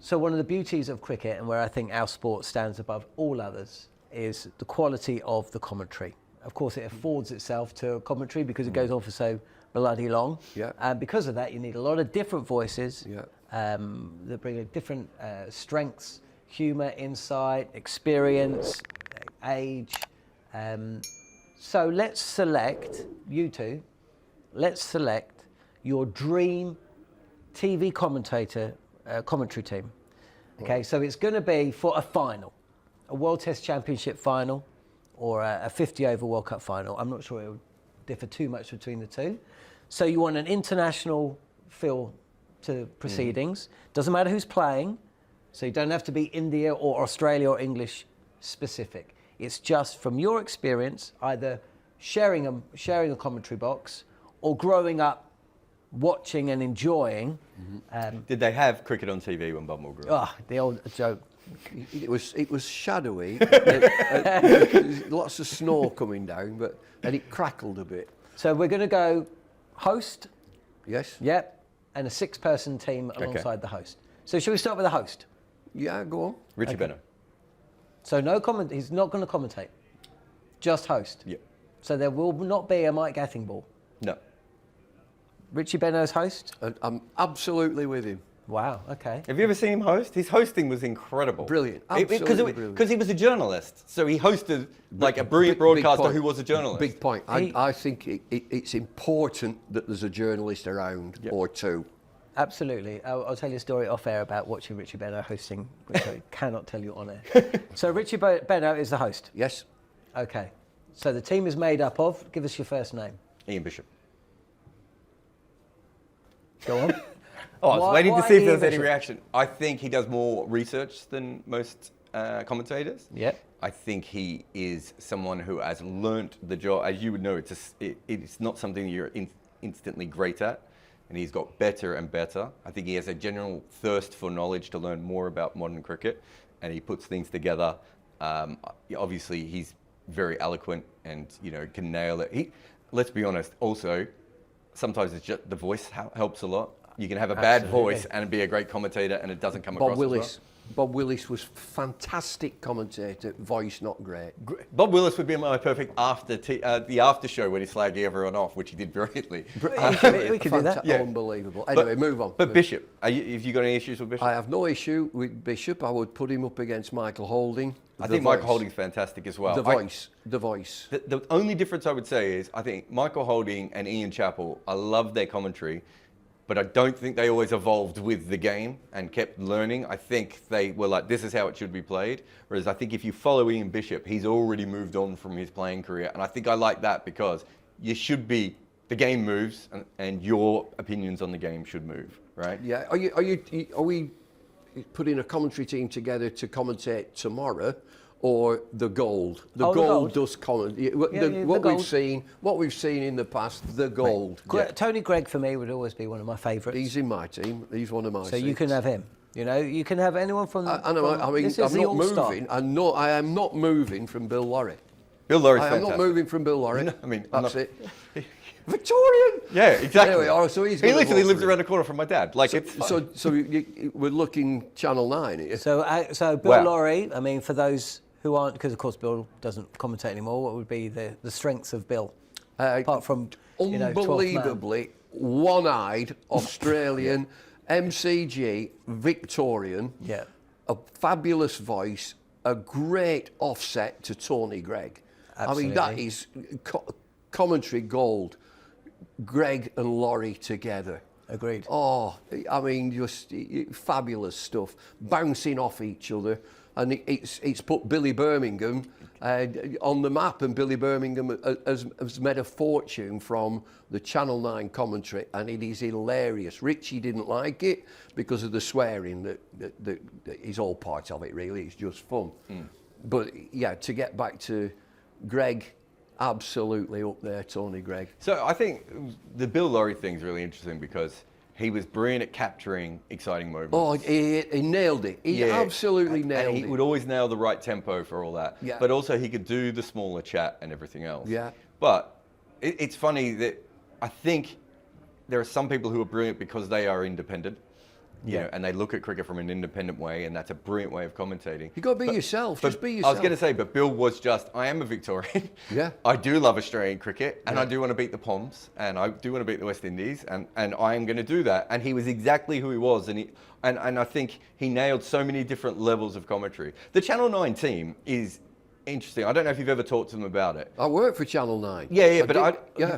So one of the beauties of cricket, and where I think our sport stands above all others, is the quality of the commentary. Of course, it affords itself to commentary because it goes on for so bloody long. Yeah. And because of that, you need a lot of different voices Yeah. that bring a different strengths, humour, insight, experience, age. So let's select, you two, let's select your dream TV commentator, commentary team. Okay, so it's going to be for a final, a World Test Championship final, or a 50-over World Cup final. I'm not sure it would differ too much between the two. So you want an international feel to proceedings. Doesn't matter who's playing, so you don't have to be India or Australia or English specific. It's just from your experience, either sharing a commentary box or growing up watching and enjoying. Did they have cricket on TV when Bumble grew up? The old joke. It was shadowy. Lots of snow coming down, and it crackled a bit. So we're going to go host. Yes. Yep. And a 6-person team alongside the host. So shall we start with the host? Yeah, go on. Richie Benno. So no comment. He's not going to commentate. Just host. Yep. So there will not be a Mike Gatting ball. No. Richie Benno's host. And I'm absolutely with him. Wow. Okay. Have you ever seen him host? His hosting was incredible. Brilliant. Absolutely brilliant. Because he was a journalist. So he hosted like a brilliant broadcaster who was a journalist. Big point. I think it's important that there's a journalist around or two. Absolutely. I'll tell you a story off air about watching Richie Benno hosting, which I cannot tell you on air. So Richie Benno is the host. Yes. Okay. So the team is made up of, give us your first name. Ian Bishop. Go on. I was waiting to see if there was any Bishop? reaction. I think he does more research than most commentators. Yep. I think he is someone who has learnt the job. As you would know, it's not something you're instantly great at. And he's got better and better. I think he has a general thirst for knowledge to learn more about modern cricket. And he puts things together. Obviously, he's very eloquent and can nail it. Let's be honest, also, sometimes it's just the voice helps a lot. You can have a bad voice and be a great commentator, and it doesn't come across. Bob Willis was fantastic commentator. Voice not great. Bob Willis would be my perfect the after show when he's slagging everyone off, which he did brilliantly. We could do that. Yeah. Unbelievable. Anyway, move on. But Bishop, have you got any issues with Bishop? I have no issue with Bishop. I would put him up against Michael Holding. I think Michael Holding's fantastic as well. The voice. The only difference I would say is I think Michael Holding and Ian Chappell, I love their commentary, but I don't think they always evolved with the game and kept learning. I think they were like, this is how it should be played. Whereas I think if you follow Ian Bishop, he's already moved on from his playing career. And I think I like that because the game moves and your opinions on the game should move, right? Yeah. Are we putting a commentary team together to commentate tomorrow? Or the gold. The gold does comment. What we've seen in the past, the gold. Right. Yeah. Tony Gregg for me would always be one of my favourites. He's in my team. He's one of my. So you can have him. You can have anyone from. I'm not moving. I am not moving from Bill Lorry. Bill Lorry's fantastic. I'm not moving from Bill Lorry. That's it. Victorian. Yeah, exactly. Anyway, so he literally lives around the corner from my dad. We're looking Channel 9 here. So Bill Lorry. I mean, for those who aren't, because of course Bill doesn't commentate anymore. What would be the strengths of Bill, apart from unbelievably one-eyed Australian, MCG, Victorian, a fabulous voice, a great offset to Tony Gregg. Absolutely. I mean, that is commentary gold. Gregg and Laurie together. Agreed. Oh, I mean, just fabulous stuff, bouncing off each other. And it's put Billy Birmingham on the map, and Billy Birmingham has made a fortune from the Channel 9 commentary, and it is hilarious. Richie didn't like it because of the swearing that is all part of it, really. It's just fun. But yeah, to get back to Gregg, absolutely up there, Tony Gregg. So I think the Bill Lorry thing is really interesting because he was brilliant at capturing exciting moments. Oh, he nailed it. He absolutely nailed it. He would always nail the right tempo for all that. Yeah. But also he could do the smaller chat and everything else. Yeah. But it's funny that I think there are some people who are brilliant because they are independent. You know, and they look at cricket from an independent way, and that's a brilliant way of commentating. You got to be yourself. Just be yourself. I was going to say, but Bill was just, I am a Victorian. Yeah. I do love Australian cricket, and I do want to beat the Poms, and I do want to beat the West Indies, and I am going to do that. And he was exactly who he was, and I think he nailed so many different levels of commentary. The Channel 9 team is interesting. I don't know if you've ever talked to them about it. I work for Channel 9. Yeah,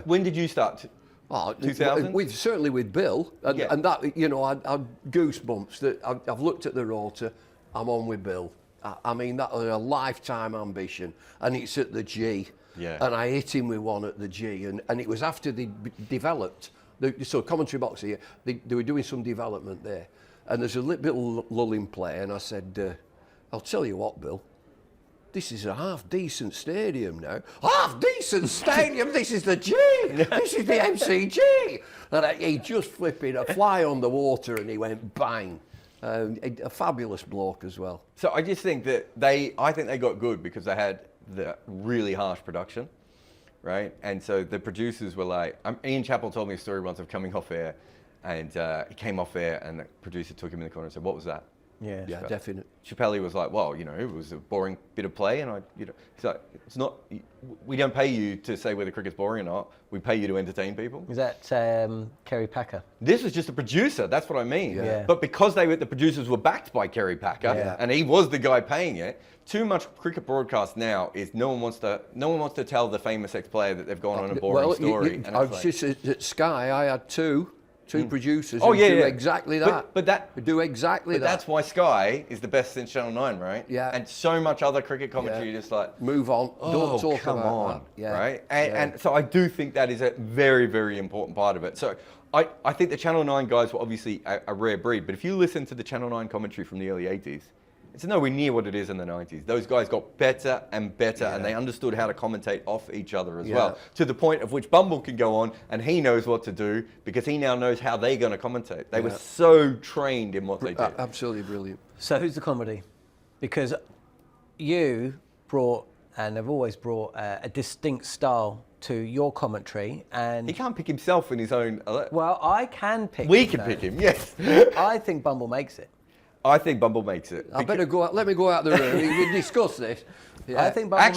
when did you start? 2000? We've certainly with Bill, and that, you know, I had goosebumps that I've looked at the rota. I'm on with Bill. I mean, that was a lifetime ambition, and it's at the G. Yeah. And I hit him with one at the G, and it was after they developed. So commentary box here, they were doing some development there, and there's a little lull in play, and I said, I'll tell you what, Bill. This is a half-decent stadium now. Half-decent stadium? This is the G! This is the MCG! And he just flipping a fly on the water, and he went bang. A fabulous bloke as well. So I just think that I think they got good because they had the really harsh production, right? And so the producers were like, Ian Chappell told me a story once of coming off air, and he came off air, and the producer took him in the corner and said, "What was that?" Yeah, definitely. Chappelle was like, well, you know, it was a boring bit of play, and it's like, it's not, we don't pay you to say whether cricket's boring or not, we pay you to entertain people. Is that Kerry Packer? This was just a producer, that's what I mean. Yeah. But because the producers were backed by Kerry Packer, and he was the guy paying it, too much cricket broadcast now is no one wants to tell the famous ex-player that they've gone on a boring story. I was just at Sky, I had two producers who do exactly that. But do exactly that. That's why Sky is the best since Channel 9, right? Yeah. And so much other cricket commentary, just like, move on. Don't talk come about on, that. Yeah. Right? And so I do think that is a very, very important part of it. So I think the Channel 9 guys were obviously a rare breed, but if you listen to the Channel 9 commentary from the early 80s, it's nowhere near what it is in the 90s. Those guys got better and better, and they understood how to commentate off each other as well, to the point of which Bumble can go on, and he knows what to do because he now knows how they're going to commentate. They were so trained in what they did. Absolutely brilliant. So who's the comedy? Because you brought, and have always brought, a distinct style to your commentary, and He can't pick himself in his own... well, I can pick. We can pick him, yes. I think Bumble makes it. I think Bumble makes it. I better go out. Let me go out the room. We discuss this. Yeah. I think Bumble makes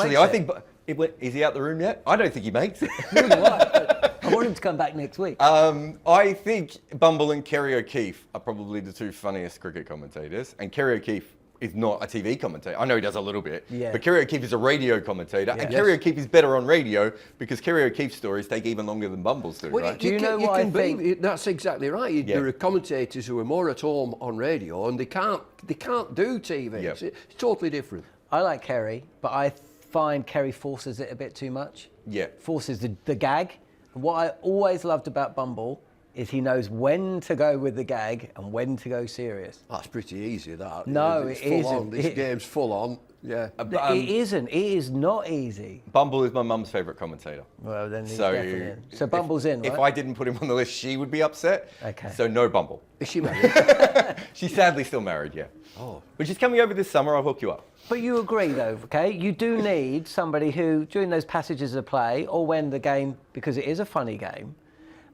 it. Is he out the room yet? I don't think he makes it. Neither do I, but I want him to come back next week. I think Bumble and Kerry O'Keefe are probably the two funniest cricket commentators, and Kerry O'Keefe is not a TV commentator. I know he does a little bit, but Kerry O'Keefe is a radio commentator, and Kerry O'Keefe is better on radio because Kerry O'Keefe's stories take even longer than Bumble's do, right? Do you know what I think? That's exactly right. There are commentators who are more at home on radio, and they can't do TV. Yep. It's totally different. I like Kerry, but I find Kerry forces it a bit too much. Yeah. Forces the gag. And what I always loved about Bumble is he knows when to go with the gag and when to go serious. That's pretty easy, that. No, it's it full isn't. on. This game's full on. Yeah. It isn't. It is not easy. Bumble is my mum's favourite commentator. Well, then he's definitely in. So Bumble's in, right? If I didn't put him on the list, she would be upset. Okay. So no Bumble. Is she married? She's sadly still married, yeah. Oh. But she's coming over this summer, I'll hook you up. But you agree, though, okay? You do need somebody who, during those passages of play, or when the game, because it is a funny game,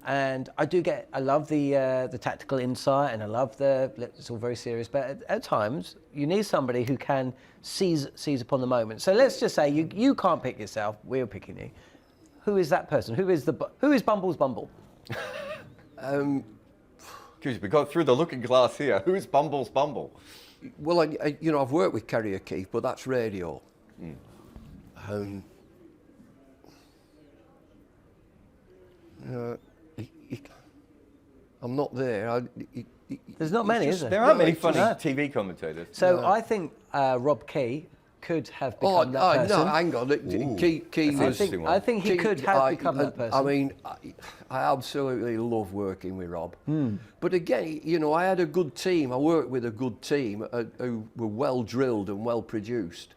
and I love the tactical insight, and I love it's all very serious, but at times, you need somebody who can seize upon the moment. So let's just say you can't pick yourself, we're picking you. Who is that person? Who is Bumble's Bumble? Excuse me, we got through the looking glass here. Who's Bumble's Bumble? Well, I've worked with Kerry O'Keefe, but that's radio. I'm not there. There's not many, is there? There aren't many funny TV commentators. So I think Rob Key could have become that person. No, hang on. Key was... I think he could have become that person. I mean, I absolutely love working with Rob. But again, I had a good team. I worked with a good team who were well drilled and well produced.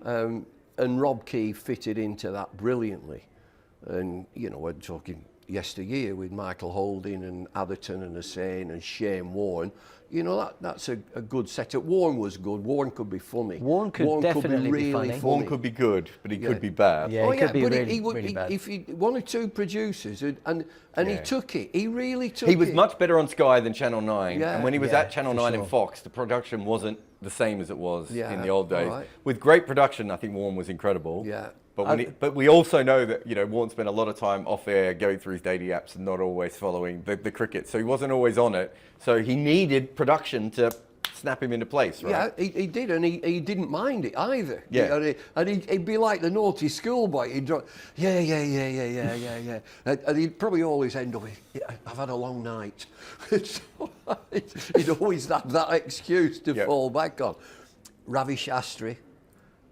And Rob Key fitted into that brilliantly. And, we're talking yesteryear with Michael Holding and Atherton and Hussain and Shane Warne. you know, that's a good setup. Warren was good. Warren could be funny. Warren could definitely be funny. Warren could be good, but he could be bad. Yeah, he could be but really bad. If he one or two producers, and he took it. He really took it. He was much better on Sky than Channel 9. Yeah. And when he was at Channel 9 sure. and Fox, the production wasn't the same as it was in the old days. Right. With great production, I think Warren was incredible. Yeah. But we also know that, you know, Warren spent a lot of time off air going through his daily apps and not always following the cricket. So he wasn't always on it. So he needed production to snap him into place, right? Yeah, he did, and he didn't mind it either. Yeah. He'd be like the naughty schoolboy. He'd go, yeah. And he'd probably always end up with, I've had a long night. So he'd always have that excuse to fall back on. Ravi Shastri,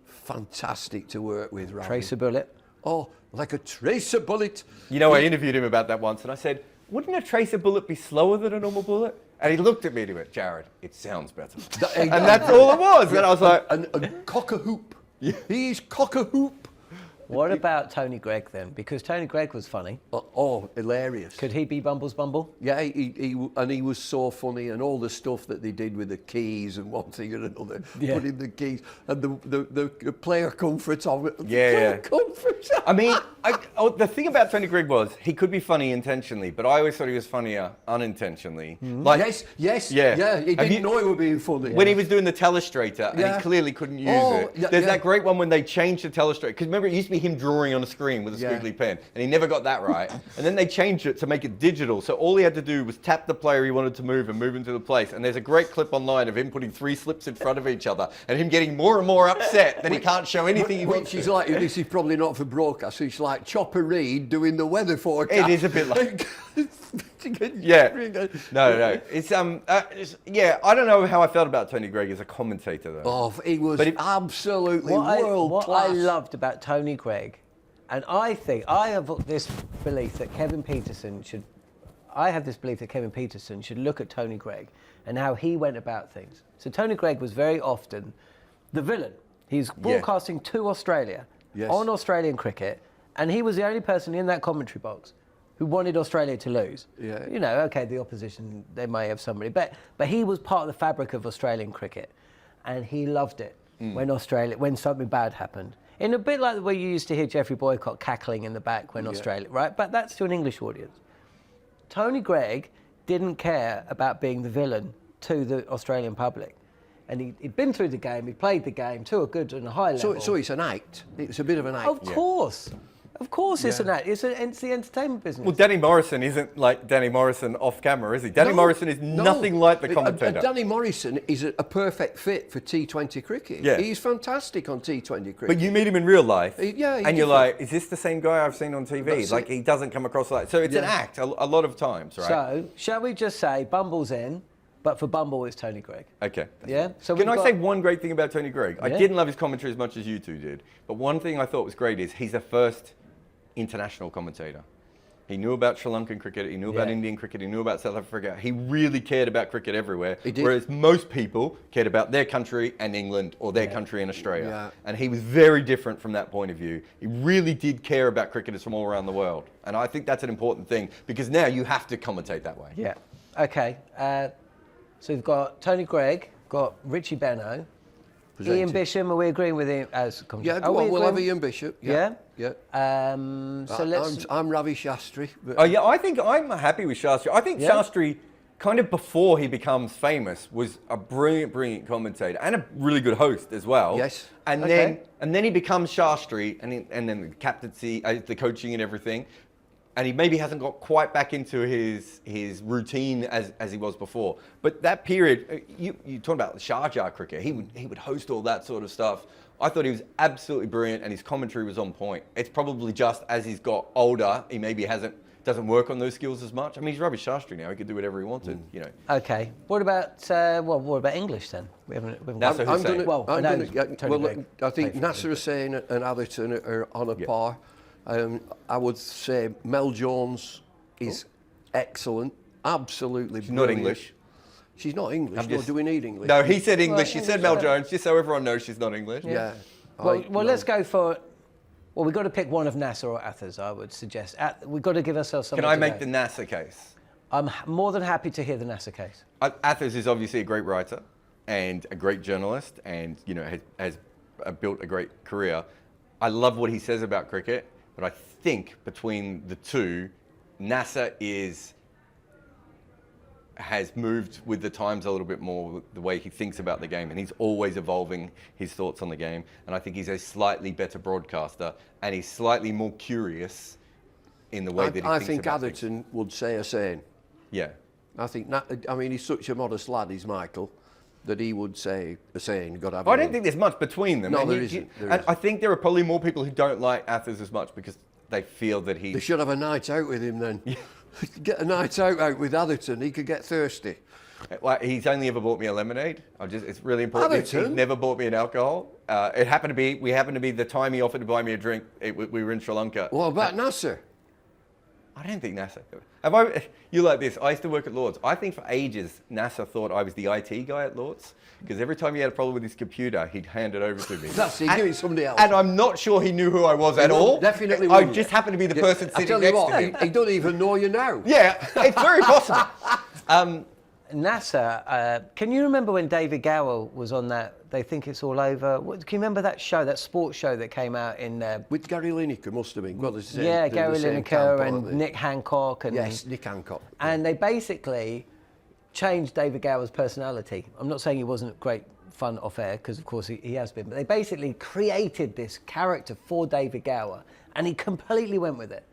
fantastic to work with, Ravi. Tracer bullet. Oh, like a tracer bullet. You know, I interviewed him about that once, and I said, wouldn't a tracer bullet be slower than a normal bullet? And he looked at me and he went, Jarrod, it sounds better. And that's all it was. And I was like... And cock-a-hoop. Yeah. He's cock-a-hoop. What about Tony Gregg then? Because Tony Gregg was funny. Oh, hilarious. Could he be Bumble's Bumble? Yeah, he was so funny, and all the stuff that they did with the keys and one thing and another, putting the keys and the player comfort of it. Comfort. I mean, the thing about Tony Gregg was he could be funny intentionally, but I always thought he was funnier unintentionally. Like, yes. He didn't know he was being funny. When he was doing the telestrator, and he clearly couldn't use it. There's that great one when they changed the telestrator, because remember it used to be him drawing on a screen with a squiggly pen, and he never got that right. And then they changed it to make it digital, so all he had to do was tap the player he wanted to move and move into the place. And there's a great clip online of him putting 3 slips in front of each other, and him getting more and more upset that he can't show anything he wants to. Like, this is probably not for broadcast, it's like Chopper Reed doing the weather forecast. It is a bit like... No. It's I don't know how I felt about Tony Gregg as a commentator though. Oh, he was absolutely world class. What I loved about Tony Gregg, and I think I have this belief that Kevin Peterson should look at Tony Gregg and how he went about things. So Tony Gregg was very often the villain. He's broadcasting to Australia on Australian cricket, and he was the only person in that commentary box who wanted Australia to lose. Yeah. You know, okay, the opposition, they may have somebody, but he was part of the fabric of Australian cricket, and he loved it when something bad happened. In a bit like the way you used to hear Geoffrey Boycott cackling in the back when Australia, right? But that's to an English audience. Tony Gregg didn't care about being the villain to the Australian public. And he'd been through the game, he'd played the game to a good and a high level. So it's an act. It's a bit of an act. Of course. Of course it's an act. It's the entertainment business. Well, Danny Morrison isn't like Danny Morrison off camera, is he? Danny Morrison is nothing like the commentator. Danny Morrison is a perfect fit for T20 cricket. Yeah. He's fantastic on T20 cricket. But you meet him in real life, and you're like, is this the same guy I've seen on TV? Like, he doesn't come across like... So it's an act a lot of times, right? So, shall we just say Bumble's in, but for Bumble it's Tony Gregg? Okay. Yeah? So can I say one great thing about Tony Gregg? I didn't love his commentary as much as you two did, but one thing I thought was great is he's the first international commentator. He knew about Sri Lankan cricket, he knew about Indian cricket, he knew about South Africa. He really cared about cricket everywhere, whereas most people cared about their country and England or their country and Australia. Yeah. And he was very different from that point of view. He really did care about cricketers from all around the world. And I think that's an important thing, because now you have to commentate that way. Yeah. Okay. So we've got Tony Gregg, got Richie Benaud, Ian Bisham. Are we agreeing with him as commentator? Yeah, we'll have Ian Bishop. Yeah. So I'm Ravi Shastri. I think I'm happy with Shastri. I think Shastri, kind of before he becomes famous, was a brilliant commentator and a really good host as well. Yes. And then he becomes Shastri, and then the captaincy, the coaching and everything. And he maybe hasn't got quite back into his routine as he was before. But that period, you talk about the Sharjah cricket, he would host all that sort of stuff. I thought he was absolutely brilliant, and his commentary was on point. It's probably just as he's got older, he maybe doesn't work on those skills as much. I mean, he's Ravi Shastri now; he could do whatever he wanted, you know. Okay. What about what about English then? We haven't Nasser Hussain. I think Nasser Hussain and Atherton are on a par. I would say Mel Jones is excellent, absolutely She's brilliant. not English. She's not English. Do we need English? No, he said English. She said Mel Jones, just so everyone knows she's not English. Yeah. Well, let's go for... Well, we've got to pick one of Nasser or Athers, I would suggest. We've got to give ourselves something. Can I make the Nasser case? I'm more than happy to hear the NASA case. Athers is obviously a great writer and a great journalist, and has built a great career. I love what he says about cricket, but I think between the two, NASA has moved with the times a little bit more, the way he thinks about the game, and he's always evolving his thoughts on the game. And I think he's a slightly better broadcaster, and he's slightly more curious in the way that he thinks I think about Atherton would say a saying. Yeah. I think, he's such a modest lad, is Michael, that he would say a saying. Got to have I don't think there's much between them. No, and there isn't. I think there are probably more people who don't like Athers as much because they feel that They should have a night out with him then. Get a night out with Atherton. He could get thirsty. Well, he's only ever bought me a lemonade. It's really important. Atherton? He's never bought me an alcohol. We happened to be the time he offered to buy me a drink. We were in Sri Lanka. What about Nasser? I don't think NASA. You like this? I used to work at Lord's. I think for ages NASA thought I was the IT guy at Lord's because every time he had a problem with his computer, he'd hand it over to me. That's it. Give it somebody else. And I'm not sure he knew who I was at all. Definitely I wouldn't. just happened to be the person sitting next to him. He don't even know you now. Yeah, it's very possible. NASA, can you remember when David Gower was on that They Think It's All Over? Can you remember that show, that sports show that came out in... With Gary Lineker, must have been. Well, Gary Lineker and Nick Hancock. And, yes, Nick Hancock. And they basically changed David Gower's personality. I'm not saying he wasn't great fun off air, because of course he has been, but they basically created this character for David Gower, and he completely went with it.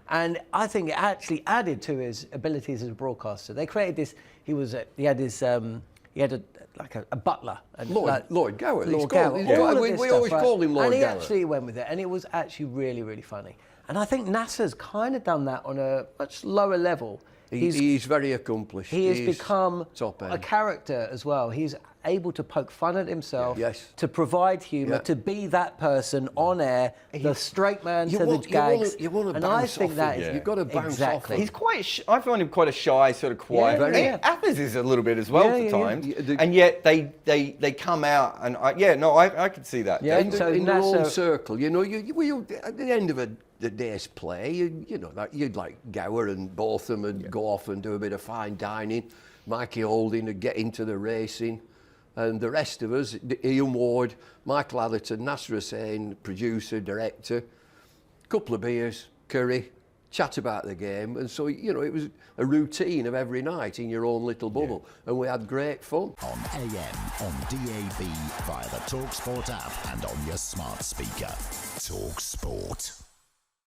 And I think it actually added to his abilities as a broadcaster. They created this. He had a butler. And Lloyd Gower. Lord Gower. We always called him Lloyd Gower. And he Gower. actually went with it, and it was actually really, really funny. And I think NASA's kind of done that on a much lower level. He's very accomplished. He has become top end. a character as well. He's able to poke fun at himself, Yes. to provide humour, to be that person on air, the straight man to the gags. You want to and bounce I think off that him. You've got to bounce off him. He's quite. I find him quite a shy, sort of quiet. Yeah. Athers is a little bit as well Yeah, at times, yeah. and yet they come out, and I could see that. Yeah. In So their own NASA circle, you at the end of the day's play, you'd like Gower and Botham would go off and do a bit of fine dining. Mikey Holding would get into the racing, and the rest of us, Ian Ward, Michael Atherton, Nasser Hussain, producer, director, couple of beers, curry, chat about the game, and so it was a routine of every night in your own little bubble, and we had great fun. On AM, on DAB, via the talkSPORT app, and on your smart speaker. talkSPORT.